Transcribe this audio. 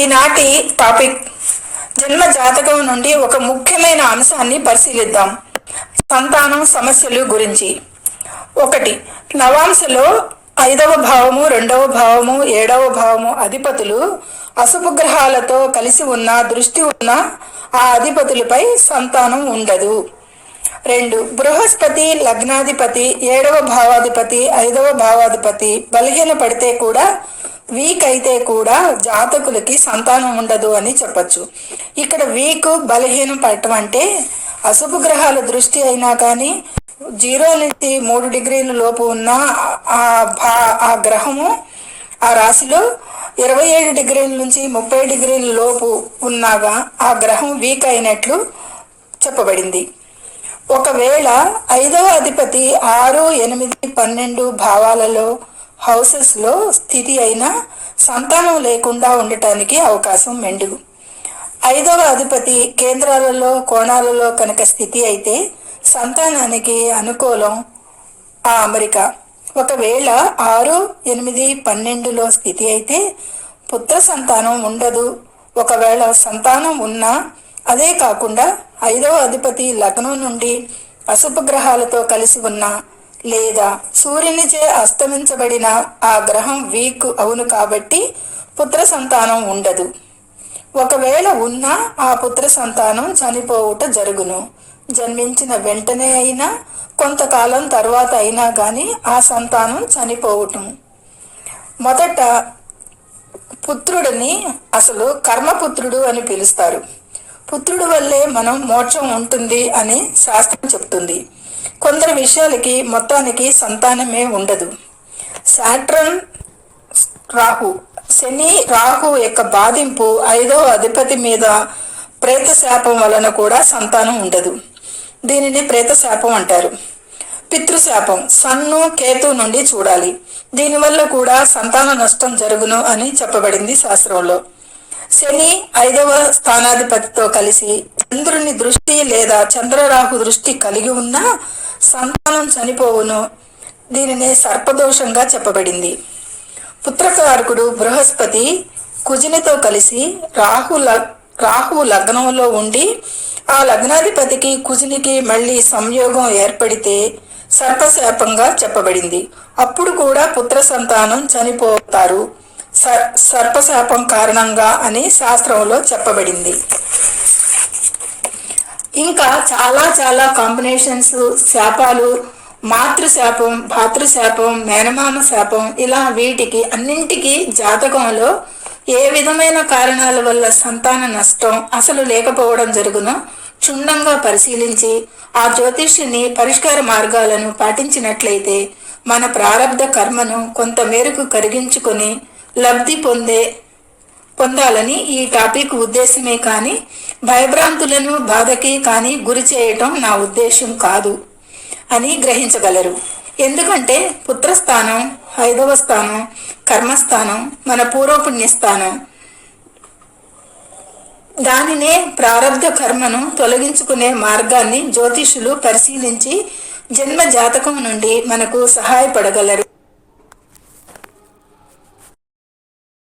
ఈనాటి టాపిక్ జన్మ జాతకం నుండి ఒక ముఖ్యమైన అంశాన్ని పరిశీలిద్దాం. సంతానం సమస్యలు గురించి. 1. నవాంశలో 5వ భావము, 2వ భావము, 7వ భావము అధిపతులు అశుభ గ్రహాలతో కలిసి ఉన్న దృష్టి ఉన్న ఆ అధిపతులపై సంతానం ఉండదు. 2. బృహస్పతి లగ్నాధిపతి, 7వ భావాధిపతి, 5వ భావాధిపతి బలహీన పడితే కూడా, వీక్ అయితే కూడా జాతకులకి సంతానం ఉండదు అని చెప్పచ్చు. ఇక్కడ వీక్ బలహీనం పడటం అంటే అశుభ గ్రహాల దృష్టి అయినా కానీ 0 నుంచి 3 డిగ్రీల లోపు ఉన్న ఆ గ్రహము ఆ రాశిలో 27 డిగ్రీల నుంచి 30 డిగ్రీల లోపు ఉన్నాగా ఆ గ్రహం వీక్ అయినట్లు చెప్పబడింది. ఒకవేళ 5వ అధిపతి 6, 8, 12 భావాలలో హౌసెస్లో స్థితి అయినా సంతానం లేకుండా ఉండటానికి అవకాశం మెండుగు. 5వ అధిపతి కేంద్రాలలో కోణాలలో కనుక స్థితి అయితే సంతానానికి అనుకూలం ఆ అమరిక. ఒకవేళ 6, 8, 12లో స్థితి అయితే పుత్ర సంతానం ఉండదు. ఒకవేళ సంతానం ఉన్నా అదే కాకుండా 5వ అధిపతి లగ్నం నుండి అశుభ గ్రహాలతో కలిసి ఉన్నా లేదా సూర్యునిచే అస్తమించబడిన ఆ గ్రహం వీక్ అవును కాబట్టి పుత్ర సంతానం ఉండదు. ఒకవేళ ఉన్నా ఆ పుత్ర సంతానం చనిపోవుట జరుగును. జన్మించిన వెంటనే అయినా కొంతకాలం తర్వాత అయినా కానీ ఆ సంతానం చనిపోవటం. మొదట పుత్రుడిని అసలు కర్మపుత్రుడు అని పిలుస్తారు. పుత్రుడు వల్లే మనం మోక్షం ఉంటుంది అని శాస్త్రం చెప్తుంది. కొందరు విషయాలకి మొత్తానికి సంతానమే ఉండదు. సాట్రన్, రాహు, శని రాహు యొక్క బాధింపు 5వ అధిపతి మీద ప్రేతశాపం వలన కూడా సంతానం ఉండదు. దీనిని ప్రేతశాపం అంటారు. పితృశాపం సన్ను కేతు నుండి చూడాలి. దీనివల్ల కూడా సంతాన నష్టం జరుగును అని చెప్పబడింది శాస్త్రంలో. శని 5వ స్థానాధిపతితో కలిసి చంద్రుని దృష్టి లేదా చంద్రరాహు దృష్టి కలిగి ఉన్నా సంతానం చనిపోవును. దీనినే సర్పదోషంగా చెప్పబడింది. పుత్రకారకుడు బృహస్పతి కుజునితో కలిసి రాహు లగ్నంలో ఉండి ఆ లగ్నాధిపతికి కుజునికి మళ్ళీ సంయోగం ఏర్పడితే సర్పశాపంగా చెప్పబడింది. అప్పుడు కూడా పుత్ర సంతానం చనిపోతారు సర్పశాపం కారణంగా అని శాస్త్రంలో చెప్పబడింది. ఇంకా చాలా కాంబినేషన్స్, శాపాలు, మాతృశాపం, భాతృశాపం, మేనమామ శాపం, ఇలా వీటికి అన్నింటికి జాతకంలో ఏ విధమైన కారణాల వల్ల సంతాన నష్టం అసలు లేకపోవడం జరుగునో క్షుణ్ణంగా పరిశీలించి ఆ జ్యోతిష్యుని పరిష్కార మార్గాలను పాటించినట్లయితే మన ప్రారబ్ధ కర్మను కొంత మేరకు కరిగించుకొని లబ్ధి పొందాలని ఈ టాపిక్ ఉద్దేశమే కానీ భయభ్రాంతులను బాధకి కానీ గురి చేయటం నా ఉద్దేశం కాదు అని గ్రహించగలరు. ఎందుకంటే పుత్రస్థానం 5వ స్థానం కర్మస్థానం, మన పూర్వపుణ్యస్థానం. దానినే ప్రారబ్ధ కర్మను తొలగించుకునే మార్గాన్ని జ్యోతిషులు పరిశీలించి జన్మ జాతకం నుండి మనకు సహాయపడగలరు.